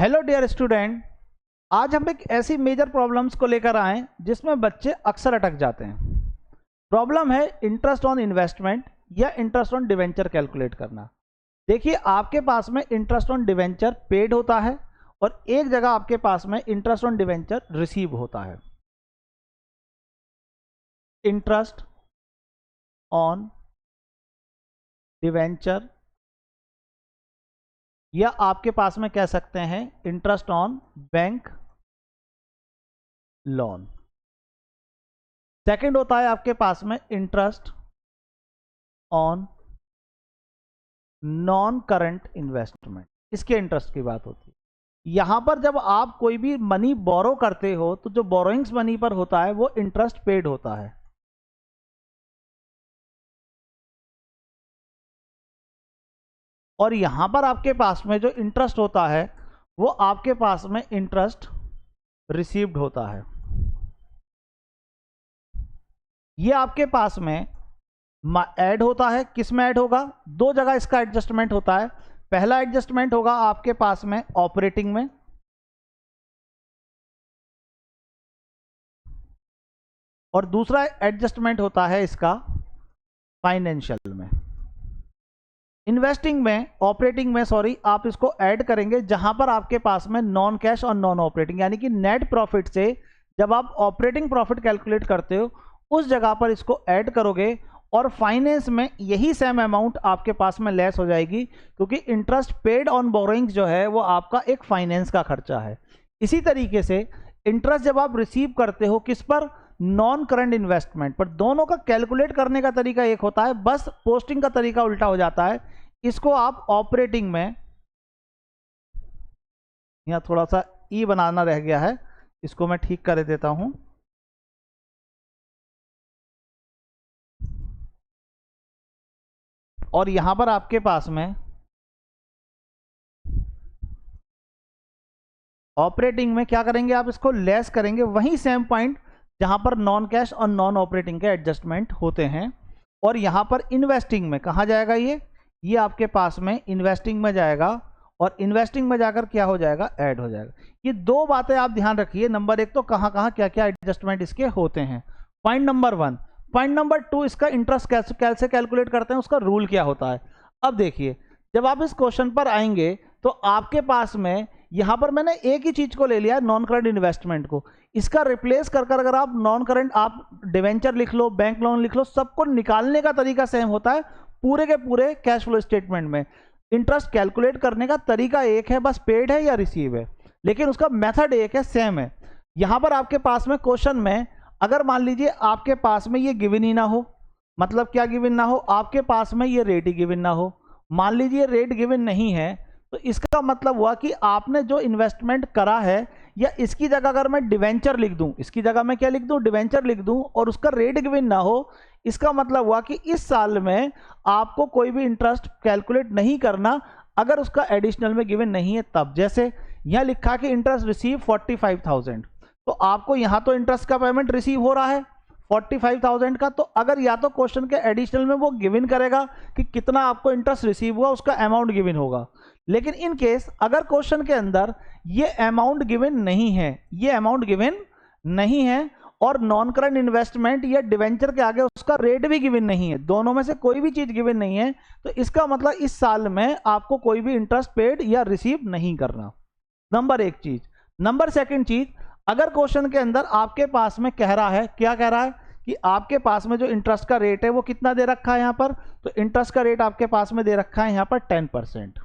Hello dear student, आज हम एक ऐसी मेजर प्रॉब्लम्स को लेकर आए जिसमें बच्चे अक्सर अटक जाते हैं। प्रॉब्लम है इंटरेस्ट ऑन इन्वेस्टमेंट या इंटरेस्ट ऑन डिवेंचर कैलकुलेट करना। देखिए, आपके पास में इंटरेस्ट ऑन डिवेंचर पेड होता है और एक जगह आपके पास में इंटरेस्ट ऑन डिवेंचर रिसीव होता है। इंटरेस्ट ऑन डिवेंचर या आपके पास में कह सकते हैं interest on bank loan. Second होता है आपके पास में interest on non current investment. इसके इंटरेस्ट की बात होती है। यहां पर जब आप कोई भी मनी बोरो करते हो तो जो बोरोइंग्स मनी पर होता है वो इंटरेस्ट पेड होता है। और यहां पर आपके पास में जो इंटरेस्ट होता है वो आपके पास में इंटरेस्ट रिसीव्ड होता है। ये आपके पास में ऐड होता है। किस में ऐड होगा? दो जगह इसका एडजस्टमेंट होता है। पहला एडजस्टमेंट होगा आपके पास में ऑपरेटिंग में, और दूसरा एडजस्टमेंट होता है इसका फाइनेंशियल में। इन्वेस्टिंग में, ऑपरेटिंग में सॉरी, आप इसको ऐड करेंगे जहां पर आपके पास में नॉन कैश और नॉन ऑपरेटिंग, यानी कि नेट प्रॉफिट से जब आप ऑपरेटिंग प्रॉफिट कैलकुलेट करते हो उस जगह पर इसको ऐड करोगे। और फाइनेंस में यही सेम अमाउंट आपके पास में लेस हो जाएगी, क्योंकि इंटरेस्ट पेड ऑन बोरोइंग्स जो है वो आपका एक फाइनेंस का खर्चा है। इसी तरीके से इंटरेस्ट जब आप रिसीव करते हो किस पर? नॉन करंट इन्वेस्टमेंट पर। दोनों का कैलकुलेट करने का तरीका एक होता है, बस पोस्टिंग का तरीका उल्टा हो जाता है। इसको आप ऑपरेटिंग में, यहां थोड़ा सा ई बनाना रह गया है, इसको मैं ठीक कर देता हूं। और यहां पर आपके पास में ऑपरेटिंग में क्या करेंगे? आप इसको लेस करेंगे, वही सेम पॉइंट जहां पर नॉन कैश और नॉन ऑपरेटिंग के एडजस्टमेंट होते हैं। और यहां पर इन्वेस्टिंग में कहां जाएगा? ये आपके पास में इन्वेस्टिंग में जाएगा, और इन्वेस्टिंग में जाकर क्या हो जाएगा? ऐड हो जाएगा। ये दो बातें आप ध्यान रखिए। नंबर एक तो कहां कहां क्या क्या एडजस्टमेंट इसके होते हैं। Point number 1। पॉइंट नंबर 2, इसका इंटरेस्ट कैसे कैलकुलेट करते हैं, उसका रूल क्या होता है। अब देखिए, जब आप इस क्वेश्चन पर आएंगे तो आपके पास में यहां पर मैंने एक ही चीज को ले लिया है, नॉन करंट इन्वेस्टमेंट को। इसका रिप्लेस कर अगर आप नॉन करंट, आप डिवेंचर लिख लो, बैंक लोन लिख लो, सबको निकालने का तरीका सेम होता है पूरे के पूरे कैश फ्लो स्टेटमेंट में। इंटरेस्ट कैलकुलेट करने का तरीका एक है, बस पेड है या रिसीव है, लेकिन उसका मेथड एक है, सेम है। यहां पर आपके पास में क्वेश्चन में अगर मान लीजिए आपके पास में ये गिवन ही ना हो, मतलब क्या गिवन ना हो? आपके पास में ये रेट ही गिवन ना हो। मान लीजिए रेट गिवन नहीं है, तो इसका मतलब हुआ कि आपने जो इन्वेस्टमेंट करा है, या इसकी जगह अगर मैं डिवेंचर लिख दूं, इसकी जगह मैं क्या लिख दूं? डिवेंचर लिख दूं, और उसका रेट गिवन ना हो, इसका मतलब हुआ कि इस साल में आपको कोई भी इंटरेस्ट कैलकुलेट नहीं करना अगर उसका एडिशनल में गिवन नहीं है तब। जैसे यहां लिखा कि इंटरेस्ट रिसीव 45,000, तो आपको यहां तो इंटरेस्ट का पेमेंट रिसीव हो रहा है 45,000 का, तो अगर या तो क्वेश्चन के एडिशनल में वो गिवन करेगा कि कितना आपको इंटरेस्ट रिसीव हुआ, उसका अमाउंट गिवन होगा। लेकिन इन केस अगर क्वेश्चन के अंदर ये अमाउंट गिवन नहीं है, ये अमाउंट गिवन नहीं है, और नॉन करंट इन्वेस्टमेंट या डिवेंचर के आगे उसका रेट भी गिवन नहीं है, दोनों में से कोई भी चीज गिवन नहीं है, तो इसका मतलब इस साल में आपको कोई भी इंटरेस्ट पेड या रिसीव नहीं करना। नंबर एक चीज। नंबर सेकंड चीज, अगर क्वेश्चन के अंदर आपके पास में कह रहा है, क्या कह रहा है कि आपके पास में जो इंटरेस्ट का रेट है वो कितना दे रखा है यहां पर, तो इंटरेस्ट का रेट आपके पास में दे रखा है यहां पर 10%।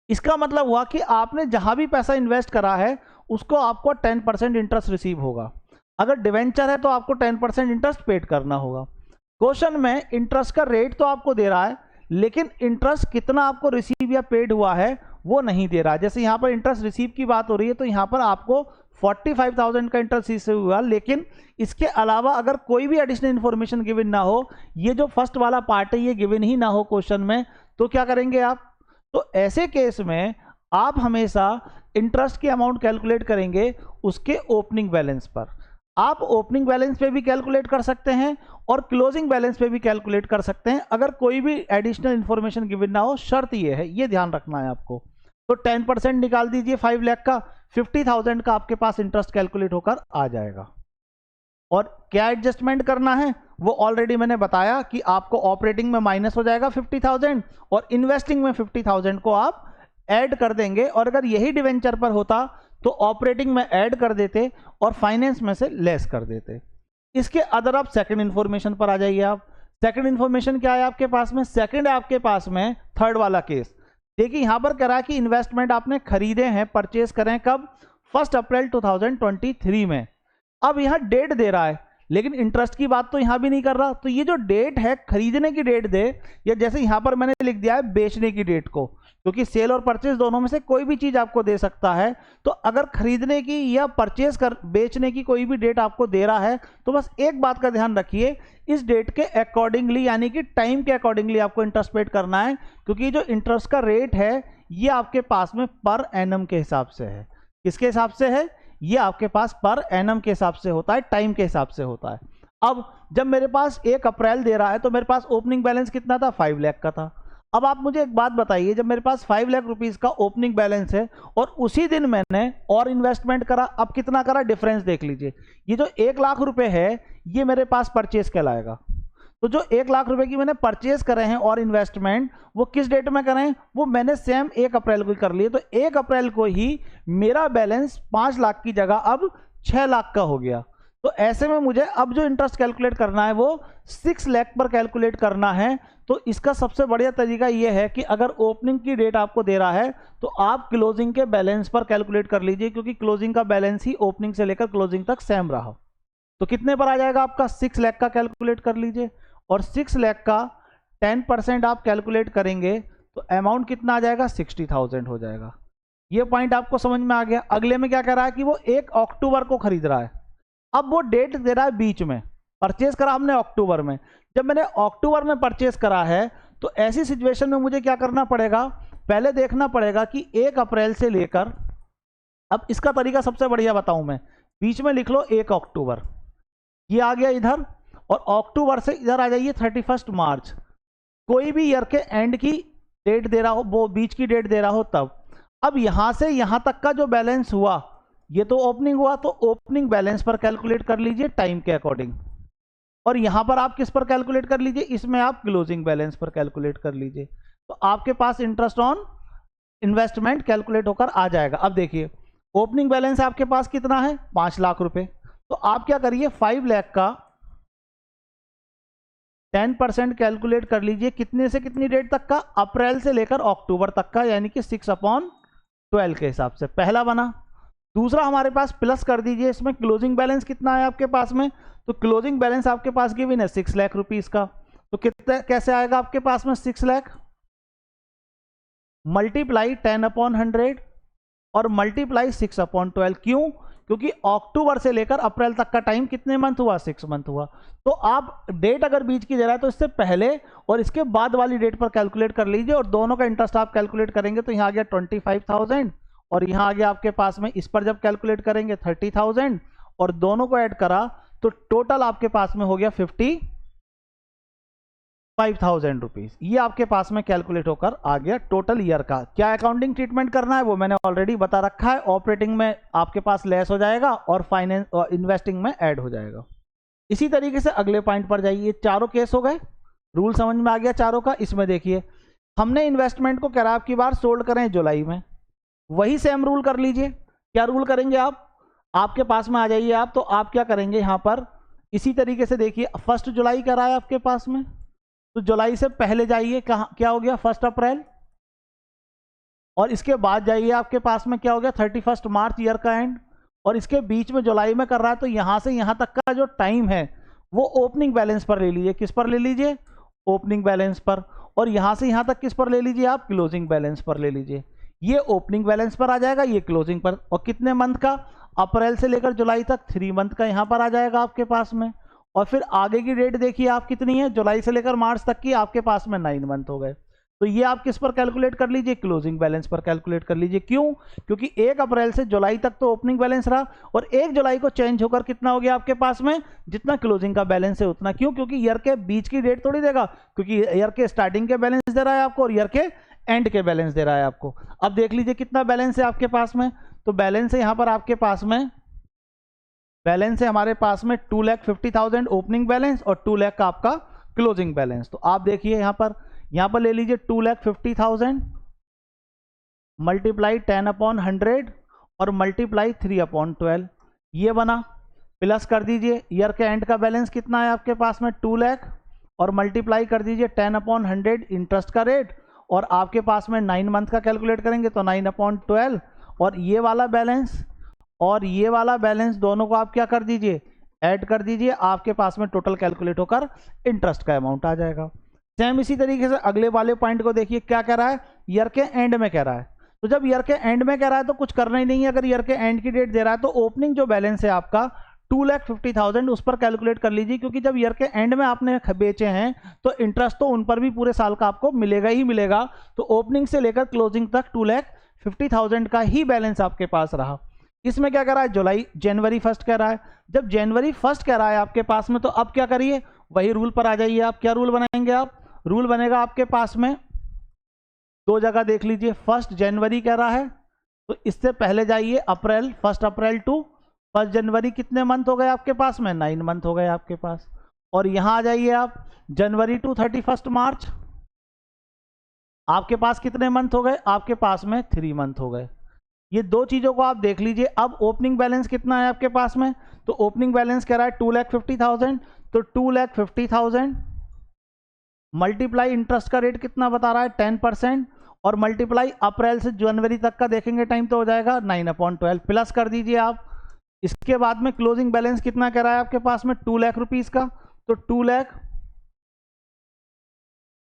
इसका मतलब हुआ कि आपने जहां भी पैसा इन्वेस्ट करा है उसको आपको 10% इंटरेस्ट रिसीव होगा। अगर डिवेंचर है तो आपको 10% इंटरेस्ट पेड करना होगा। क्वेश्चन में इंटरेस्ट का रेट तो आपको दे रहा है, लेकिन इंटरेस्ट कितना आपको रिसीव या पेड हुआ है वो नहीं दे रहा। जैसे यहां पर इंटरेस्ट रिसीव की बात हो रही है, तो यहां पर आपको 45,000 का इंटरेस्ट रिसीव हुआ, लेकिन इसके अलावा अगर कोई भी एडिशनल इंफॉर्मेशन गिवन ना हो, ये जो फर्स्ट वाला पार्ट है ये गिवन ही ना हो क्वेश्चन में, तो क्या करेंगे आप? तो ऐसे केस में आप हमेशा इंटरेस्ट की अमाउंट कैलकुलेट करेंगे उसके ओपनिंग बैलेंस पर। आप ओपनिंग बैलेंस पे भी कैलकुलेट कर सकते हैं और क्लोजिंग बैलेंस पे भी कैलकुलेट कर सकते हैं, अगर कोई भी एडिशनल इंफॉर्मेशन गिवन ना हो। शर्त ये है, ये ध्यान रखना है आपको। तो 10% निकाल दीजिए 5 लाख का, 50,000 का आपके पास इंटरेस्ट कैलकुलेट होकर आ जाएगा। और क्या एडजस्टमेंट करना है वो ऑलरेडी मैंने बताया कि आपको ऑपरेटिंग में माइनस हो जाएगा 50,000 और इन्वेस्टिंग में 50,000 को आप ऐड कर देंगे। और अगर यही डिवेंचर पर होता तो ऑपरेटिंग में ऐड कर देते और फाइनेंस में से लेस कर देते। इसके अदर आप सेकंड इंफॉर्मेशन पर आ जाइए। आप सेकंड इंफॉर्मेशन क्या है आपके पास में? सेकंड है आपके पास में थर्ड वाला केस। देखिए यहां पर कह रहा है कि इन्वेस्टमेंट आपने खरीदे हैं, परचेज करें कब? 1 अप्रैल 2023 में। अब यहां डेट दे रहा है लेकिन इंटरेस्ट की बात तो यहां भी नहीं कर रहा। तो ये जो डेट है खरीदने की डेट दे, या जैसे यहां पर मैंने लिख दिया है बेचने की डेट को, क्योंकि सेल और परचेज दोनों में से कोई भी चीज आपको दे सकता है। तो अगर खरीदने की या परचेज कर बेचने की कोई भी डेट आपको दे रहा है तो बस एक बात का ध्यान रखिए, इस डेट के अकॉर्डिंगली यानी कि टाइम के अकॉर्डिंगली आपको इंटरेस्ट पेड करना है, क्योंकि जो इंटरेस्ट का रेट है ये आपके पास में पर एनम के हिसाब से है। किसके हिसाब से है? ये आपके पास पर एनम के हिसाब से होता है, टाइम के हिसाब से होता है। अब जब मेरे पास 1 अप्रैल दे रहा है तो मेरे पास ओपनिंग बैलेंस कितना था? 5 लाख का था। अब आप मुझे एक बात बताइए, जब मेरे पास 5 लाख रुपीस का ओपनिंग बैलेंस है और उसी दिन मैंने और इन्वेस्टमेंट करा, अब कितना करा? डिफरेंस देख लीजिए। ये जो 1 लाख रुपए है ये मेरे पास परचेज कहलाएगा। तो जो 1 लाख रुपए की मैंने परचेज करे हैं और इन्वेस्टमेंट, वो किस डेट में करें? वो मैंने सेम 1 अप्रैल को ही कर लिए। तो 1 अप्रैल को ही मेरा बैलेंस 5 लाख की जगह अब 6 लाख का हो गया। तो ऐसे में मुझे अब जो इंटरेस्ट कैलकुलेट करना है वो 6 लाख पर कैलकुलेट करना है। तो इसका सबसे बढ़िया तरीका ये है कि अगर ओपनिंग की डेट आपको दे रहा है तो आप क्लोजिंग के बैलेंस पर कैलकुलेट कर लीजिए, क्योंकि क्लोजिंग का बैलेंस ही ओपनिंग से लेकर क्लोजिंग तक सेम रहा। तो कितने पर आ जाएगा आपका? 6 लाख का कैलकुलेट कर लीजिए। और 6 लाख का 10% आप कैलकुलेट करेंगे तो अमाउंट कितना आ जाएगा? 60,000 हो जाएगा। ये पॉइंट आपको समझ में आ गया। अगले में क्या कह रहा है कि वो 1 अक्टूबर को खरीद रहा है। अब वो डेट दे रहा है बीच में, परचेज करा हमने अक्टूबर में। जब मैंने अक्टूबर में परचेज करा है तो ऐसी सिचुएशन में मुझे क्या करना पड़ेगा? पहले देखना पड़ेगा कि 1 अप्रैल से लेकर, अब इसका तरीका सबसे बढ़िया बताऊं मैं, बीच में लिख लो 1 अक्टूबर, ये आ गया इधर, और अक्टूबर से इधर आ जाइए 31 मार्च। कोई भी ईयर के एंड की डेट दे रहा हो, वो बीच की डेट दे रहा हो तब। अब यहां से यहां तक का जो बैलेंस हुआ ये तो ओपनिंग हुआ, तो ओपनिंग बैलेंस पर कैलकुलेट कर लीजिए टाइम के अकॉर्डिंग। और यहां पर आप किस पर कैलकुलेट कर लीजिए? इसमें आप क्लोजिंग बैलेंस पर कैलकुलेट कर लीजिए। तो आपके पास इंटरेस्ट ऑन इन्वेस्टमेंट कैलकुलेट होकर आ जाएगा। अब देखिए ओपनिंग बैलेंस आपके पास कितना है? 5 लाख रुपए। तो आप क्या करिए, 5 लाख का 10% कैलकुलेट कर लीजिए। कितने से कितनी डेट तक का? अप्रैल से लेकर अक्टूबर तक का, यानी कि 6/12 के हिसाब से। पहला बना। दूसरा हमारे पास प्लस कर दीजिए, इसमें क्लोजिंग बैलेंस कितना है आपके पास में? तो क्लोजिंग बैलेंस आपके पास गिवन है 6 लाख रुपीस का। तो कितना कैसे आएगा आपके पास में? 6 लाख मल्टीप्लाई 10/100 और मल्टीप्लाई 6/12। क्यों? क्योंकि अक्टूबर से लेकर अप्रैल तक का टाइम कितने मंथ हुआ? 6 मंथ हुआ। तो आप डेट अगर बीच की दे रहा है तो इससे पहले और इसके बाद वाली डेट पर कैलकुलेट कर लीजिए, और दोनों का इंटरेस्ट आप कैलकुलेट करेंगे तो यहाँ आ गया 25,000 और यहाँ आ गया आपके पास में, इस पर जब कैलकुलेट करेंगे 30,000 और दोनों को ऐड करा तो टोटल आपके पास में हो गया 55,000 रुपीज। ये आपके पास में कैलकुलेट होकर आ गया टोटल ईयर का। क्या अकाउंटिंग ट्रीटमेंट करना है वो मैंने ऑलरेडी बता रखा है। ऑपरेटिंग में आपके पास लेस हो जाएगा और फाइनेंस और इन्वेस्टिंग में ऐड हो जाएगा। इसी तरीके से अगले पॉइंट पर जाइए। चारों केस हो गए, रूल समझ में आ गया चारों का। इसमें देखिए हमने इन्वेस्टमेंट को करार की बार सोल्ड करें जुलाई में, वही सेम रूल कर लीजिए। क्या रूल करेंगे आप? आपके पास में आ जाइए आप, तो आप क्या करेंगे यहां पर इसी तरीके से देखिए 1 जुलाई का रहा है आपके पास में, तो जुलाई से पहले जाइए, कहाँ क्या हो गया? 1 अप्रैल। और इसके बाद जाइए आपके पास में क्या हो गया? 31 मार्च ईयर का एंड। और इसके बीच में जुलाई में कर रहा है तो यहां से यहां तक का जो टाइम है वो ओपनिंग बैलेंस पर ले लीजिए। किस पर ले लीजिए? ओपनिंग बैलेंस पर। और यहां से यहां तक किस पर ले लीजिए आप? क्लोजिंग बैलेंस पर ले लीजिए। ये ओपनिंग बैलेंस पर आ जाएगा, ये क्लोजिंग पर। और कितने मंथ का? अप्रैल से लेकर जुलाई तक 3 मंथ का यहां पर आ जाएगा आपके पास में। और फिर आगे की डेट देखिए आप कितनी है? जुलाई से लेकर मार्च तक की आपके पास में 9 मंथ हो गए। तो ये आप किस पर कैलकुलेट कर लीजिए? क्लोजिंग बैलेंस पर कैलकुलेट कर लीजिए। क्यों? क्योंकि 1 अप्रैल से जुलाई तक तो ओपनिंग बैलेंस रहा और 1 जुलाई को चेंज होकर कितना हो गया आपके पास में? जितना क्लोजिंग का बैलेंस है उतना। क्यों? क्योंकि ईयर के बीच की डेट थोड़ी देगा, क्योंकि ईयर के स्टार्टिंग के बैलेंस दे रहा है आपको और ईयर के एंड के बैलेंस दे रहा है आपको। अब देख लीजिए कितना बैलेंस है आपके पास में, तो बैलेंस है यहाँ पर आपके पास में, बैलेंस है हमारे पास में 2,50,000 ओपनिंग बैलेंस और 2 लाख का आपका क्लोजिंग बैलेंस। तो आप देखिए यहाँ पर ले लीजिए 2,50,000 मल्टीप्लाई 10/100 और मल्टीप्लाई 3/12, ये बना। प्लस कर दीजिए ईयर के एंड का बैलेंस कितना है आपके पास में 2 लाख और मल्टीप्लाई कर दीजिए 10/100 इंटरेस्ट का रेट, और आपके पास में 9 मंथ का कैलकुलेट करेंगे तो 9/12, और ये वाला बैलेंस और ये वाला बैलेंस दोनों को आप क्या कर दीजिए, ऐड कर दीजिए, आपके पास में टोटल कैलकुलेट होकर इंटरेस्ट का अमाउंट आ जाएगा। सेम इसी तरीके से अगले वाले पॉइंट को देखिए, क्या कह रहा है, ईयर के एंड में कह रहा है। तो जब ईयर के एंड में कह रहा है तो कुछ करना ही नहीं है, अगर ईयर के एंड की डेट दे रहा है तो ओपनिंग जो बैलेंस है आपका 2,50,000 उस पर कैलकुलेट कर लीजिए, क्योंकि जब ईयर के एंड में आपने बेचे हैं तो इंटरेस्ट तो उन पर भी पूरे साल का आपको मिलेगा ही मिलेगा। तो ओपनिंग से लेकर क्लोजिंग तक 2,50,000 का ही बैलेंस आपके पास रहा। इसमें क्या कह रहा है, जनवरी 1 कह रहा है। जब जनवरी 1 कह रहा है आपके पास में, तो अब क्या करिए, वही रूल पर आ जाइए आप। क्या रूल बनाएंगे आप, रूल बनेगा आपके पास में दो जगह देख लीजिए। 1 जनवरी कह रहा है तो इससे पहले जाइए अप्रैल, 1 अप्रैल टू 1 जनवरी, कितने मंथ हो गए आपके पास में, 9 मंथ हो गए आपके पास। और यहां आ जाइए आप जनवरी टू 31 मार्च, आपके पास कितने मंथ हो गए, आपके पास में 3 मंथ हो गए। ये दो चीजों को आप देख लीजिए। अब ओपनिंग बैलेंस कितना है आपके पास में, तो ओपनिंग बैलेंस कह रहा है 2,50,000, तो 2,50,000 मल्टीप्लाई इंटरेस्ट का रेट कितना बता रहा है 10%, और मल्टीप्लाई अप्रैल से जनवरी तक का देखेंगे टाइम तो हो जाएगा 9/12, प्लस कर दीजिए आप। इसके बाद में क्लोजिंग बैलेंस कितना कह रहा है आपके पास में 2 लाख रुपीस का, तो 2 लाख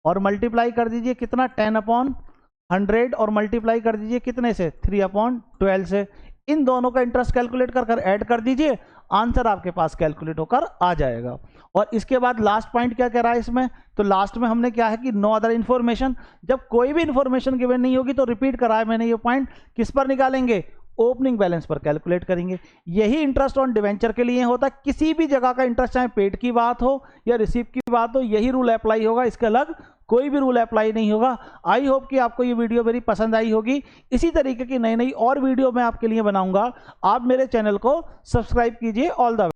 और मल्टीप्लाई कर दीजिए कितना 10/100 और मल्टीप्लाई कर दीजिए कितने से 3/12 से। इन दोनों का इंटरेस्ट कैलकुलेट कर ऐड कर दीजिए, आंसर आपके पास कैलकुलेट होकर आ जाएगा। और इसके बाद लास्ट पॉइंट क्या कह रहा है इसमें, तो लास्ट में हमने क्या है कि नो अदर इन्फॉर्मेशन, जब कोई भी इन्फॉर्मेशन गिवन नहीं होगी तो रिपीट कराया मैंने ये पॉइंट, किस पर निकालेंगे, ओपनिंग बैलेंस पर कैलकुलेट करेंगे। यही इंटरेस्ट ऑन डिवेंचर के लिए होता है, किसी भी जगह का इंटरेस्ट चाहे पेड की बात हो या रिसीव की बात हो, यही रूल अप्लाई होगा, इसके अलग कोई भी रूल अप्लाई नहीं होगा। आई होप कि आपको ये वीडियो मेरी पसंद आई होगी। इसी तरीके की नई नई और वीडियो मैं आपके लिए बनाऊंगा। आप मेरे चैनल को सब्सक्राइब कीजिए। All the